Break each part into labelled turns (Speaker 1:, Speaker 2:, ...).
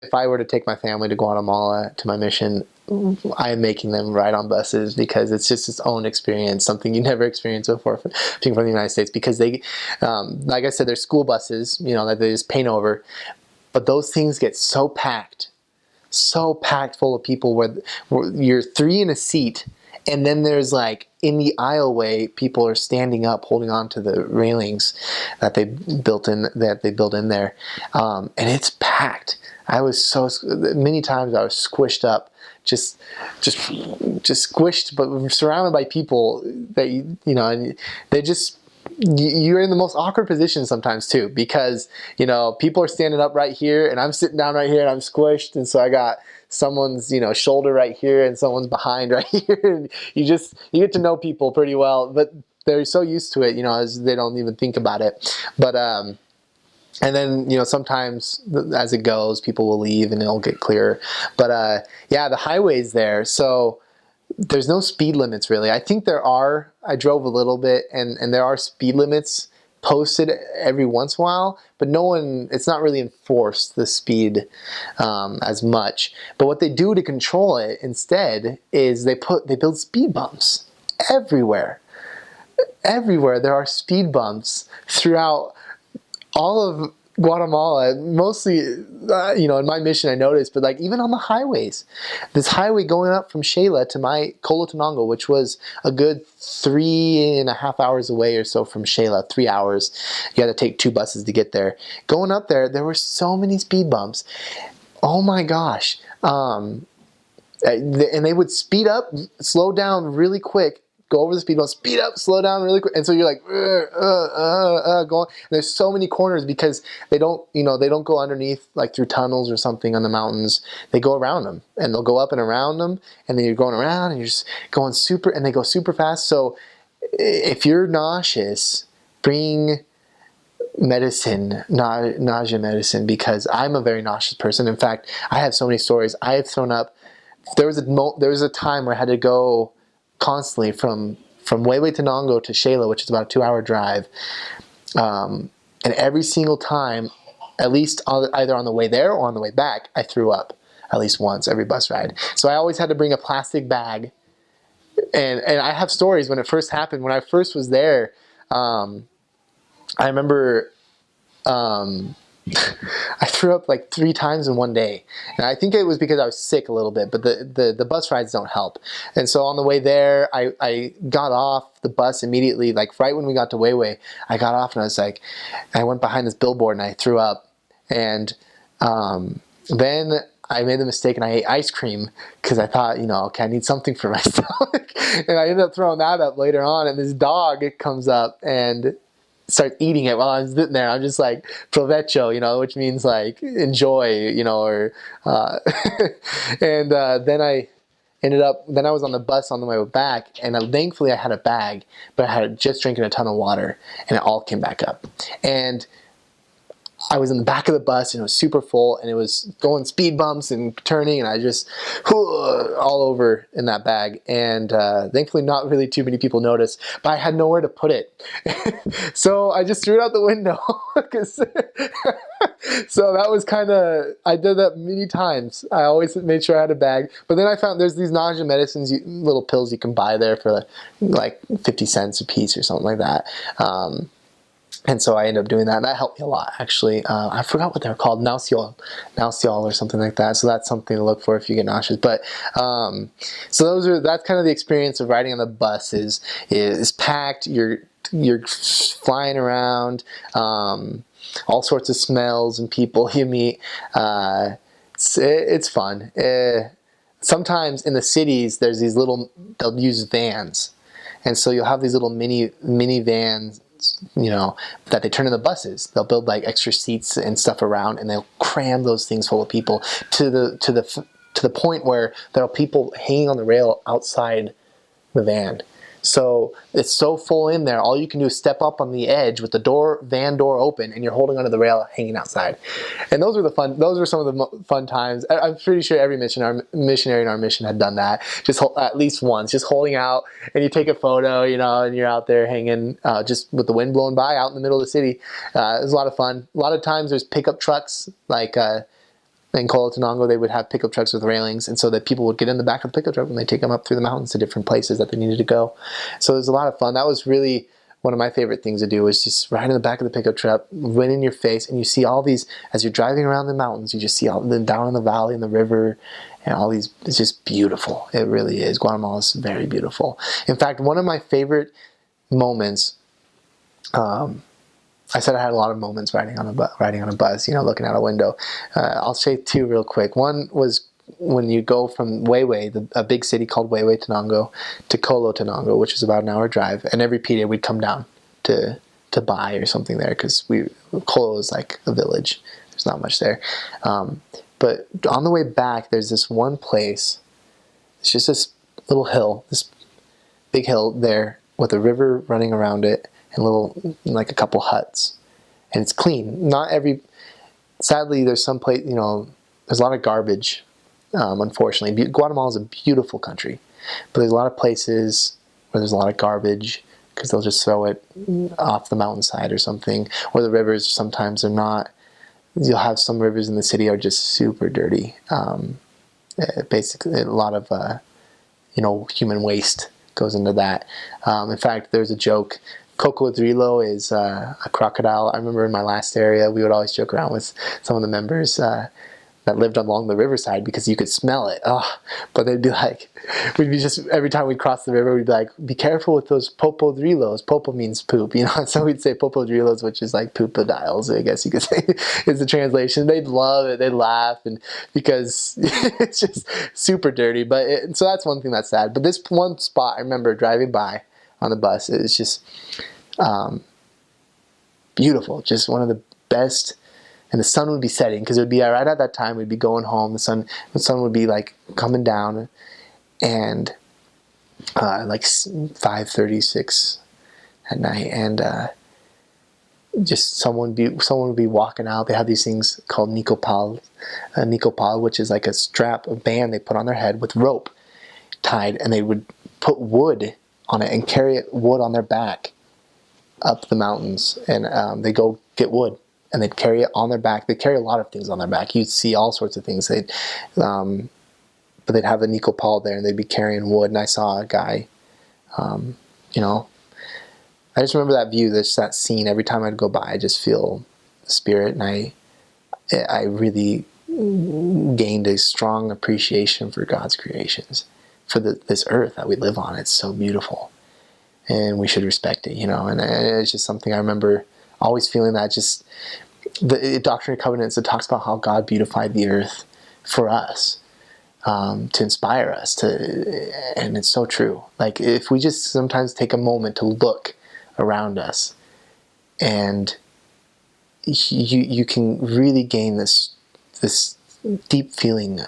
Speaker 1: if I were to take my family to Guatemala to my mission, I am making them ride on buses because it's just its own experience, something you never experienced before being from the United States. Because they, like I said, they're school buses, that they just paint over, but those things get so packed full of people where you're three in a seat, and then there's like in the aisleway, people are standing up, holding on to the railings that they built in there, and it's packed. I was many times I was squished up, just squished, but surrounded by people that and they just. You're in the most awkward position sometimes too, because people are standing up right here and I'm sitting down right here and I'm squished, and so I got someone's shoulder right here and someone's behind right here, and you get to know people pretty well, but they're so used to it, as they don't even think about it. But and then sometimes as it goes, people will leave and it'll get clearer. But yeah, the highways there, so there's no speed limits really. I think there are. I drove a little bit, and there are speed limits posted every once in a while, but it's not really enforced, the speed as much. But what they do to control it instead is they build speed bumps everywhere. Everywhere there are speed bumps throughout all of Guatemala, mostly, in my mission I noticed, but like even on the highways, this highway going up from Shela to my Colotenango, which was a good 3.5 hours away or so from Shela, 3 hours. You had to take 2 buses to get there. Going up there were so many speed bumps. Oh my gosh. And they would speed up, slow down really quick, go over the speed bump, speed up, slow down really quick, and so you're like going. And there's so many corners because they don't go underneath like through tunnels or something on the mountains. They go around them, and they'll go up and around them, and then you're going around and you're just going super, and they go super fast. So if you're nauseous, bring medicine, nausea medicine, because I'm a very nauseous person. In fact, I have so many stories. I have thrown up. There was a time where I had to go constantly from Huehuetenango to Shela, which is about a 2-hour drive, and every single time, at least either on the way there or on the way back, I threw up at least once every bus ride. So I always had to bring a plastic bag, and I have stories when it first happened. When I first was there, I remember I threw up like 3 times in one day, and I think it was because I was sick a little bit, but the bus rides don't help. And so on the way there, I got off the bus immediately, like right when we got to Huehue, I got off and I went behind this billboard and I threw up, and then I made the mistake and I ate ice cream because I thought, okay, I need something for my stomach, and I ended up throwing that up later on, and this dog comes up and start eating it while I'm sitting there. I'm just like, provecho, which means like enjoy, or and then I was on the bus on the way back, and thankfully I had a bag, but I had just drinking a ton of water, and it all came back up. And I was in the back of the bus, and it was super full, and it was going speed bumps and turning, and I just all over in that bag. And thankfully not really too many people noticed, but I had nowhere to put it. So I just threw it out the window. So that was I did that many times. I always made sure I had a bag. But then I found there's these nausea medicines, little pills you can buy there for like 50 cents a piece or something like that. And so I ended up doing that, and that helped me a lot, actually. I forgot what they were called, Nauseol or something like that. So that's something to look for if you get nauseous. But so that's kind of the experience of riding on the bus. Is packed. You're flying around, all sorts of smells and people you meet. It's fun. Sometimes in the cities, there's they'll use vans, and so you'll have these little mini vans, that they turn into buses. They'll build like extra seats and stuff around, and they'll cram those things full of people to the point where there are people hanging on the rail outside the van. So it's so full in there, all you can do is step up on the edge with the van door open, and you're holding onto the rail hanging outside. And those were some of the fun times. I'm pretty sure every missionary in our mission had done that, just at least once, just holding out, and you take a photo, and you're out there hanging, just with the wind blowing by out in the middle of the city. It was a lot of fun. A lot of times there's pickup trucks, like, in Colotenango, they would have pickup trucks with railings, and so that people would get in the back of the pickup truck and they take them up through the mountains to different places that they needed to go. So it was a lot of fun. That was really one of my favorite things to do, was just ride in the back of the pickup truck, wind in your face, and you see all these, as you're driving around the mountains, you just see all them down in the valley and the river and all these. It's just beautiful. It really is. Guatemala is very beautiful. In fact, one of my favorite moments, I said I had a lot of moments riding on a bus, looking out a window. I'll say two real quick. One was when you go from Huehue, a big city called Huehuetenango, to Colotenango, which is about an hour drive. And every PDA we'd come down to buy or something there, because Colo is like a village. There's not much there. But on the way back, there's this one place. It's just this little hill, this big hill there with a river running around it, and like a couple huts, and it's clean. Sadly, there's some place, there's a lot of garbage, unfortunately. Guatemala is a beautiful country, but there's a lot of places where there's a lot of garbage, because they'll just throw it off the mountainside or something, or the rivers sometimes are not. You'll have some rivers in the city are just super dirty. Basically, a lot of, human waste goes into that. In fact, there's a joke. Cocodrilo is a crocodile. I remember in my last area, we would always joke around with some of the members that lived along the riverside, because you could smell it. But they'd be like, every time we'd cross the river, we'd be like, be careful with those popodrilos. Popo means poop, so we'd say popodrilos, which is like poopodiles, I guess you could say, is the translation. They'd love it. They'd laugh, and because it's just super dirty. So that's one thing that's sad. But this one spot, I remember driving by on the bus, it was just beautiful, just one of the best. And the sun would be setting, because it would be right at that time. We'd be going home. The sun would be like coming down, and like 5:36 at night, and just someone would be walking out. They have these things called nicopal, which is like a band they put on their head with rope tied, and they would put wood on it and carry wood on their back up the mountains, and they go get wood, and they'd carry it on their back. They'd carry a lot of things on their back. You'd see all sorts of things. But they'd have the nicopal there, and they'd be carrying wood. And I saw a guy, I just remember that view, that scene. Every time I'd go by, I just feel the spirit, and I really gained a strong appreciation for God's creations, for this earth that we live on. It's so beautiful, and we should respect it, and it's just something I remember always feeling, that just the Doctrine and Covenants, it talks about how God beautified the earth for us, to inspire us and it's so true. Like, if we just sometimes take a moment to look around us, and you can really gain this deep feeling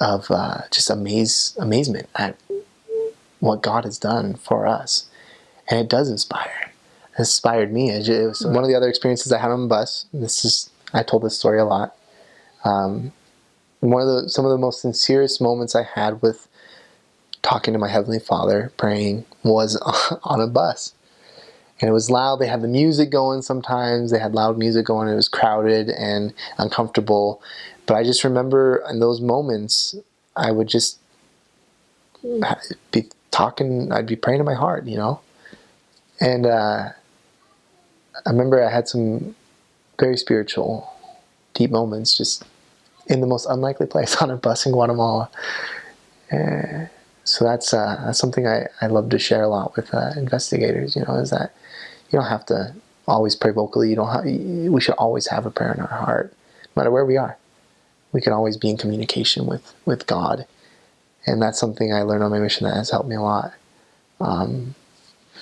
Speaker 1: of just amazement at what God has done for us, and it does inspire. It inspired me. It was one of the other experiences I had on the bus. I told this story a lot. Some of the most sincerest moments I had with talking to my Heavenly Father, praying, was on a bus. And it was loud. They had the music going sometimes. They had loud music going. It was crowded and uncomfortable. But I just remember in those moments, I would just be talking. I'd be praying in my heart, And I remember I had some very spiritual, deep moments just in the most unlikely place, on a bus in Guatemala. So that's something I love to share a lot with investigators, is that you don't have to always pray vocally. We should always have a prayer in our heart, no matter where we are. We can always be in communication with God. And that's something I learned on my mission that has helped me a lot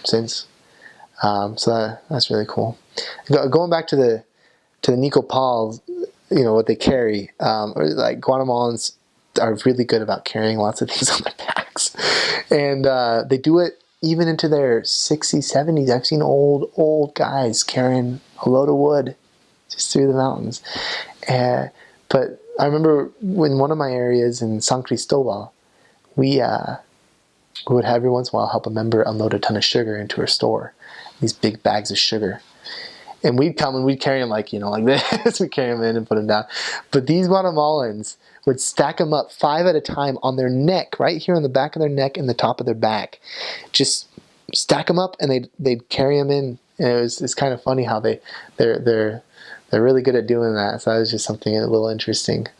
Speaker 1: since. So that's really cool. Going back to the nicopals, what they carry. Like, Guatemalans are really good about carrying lots of things on their backs, and they do it even into their 60s, 70s. I've seen old guys carrying a load of wood just through the mountains. But I remember in one of my areas in San Cristobal, we would every once in a while help a member unload a ton of sugar into her store. These big bags of sugar. And we'd come and we'd carry them like, like this. We'd carry them in and put them down. But these Guatemalans would stack them up 5 at a time on their neck, right here on the back of their neck and the top of their back. Just stack them up, and they'd carry them in. And it's kind of funny how they're really good at doing that. So that was just something a little interesting.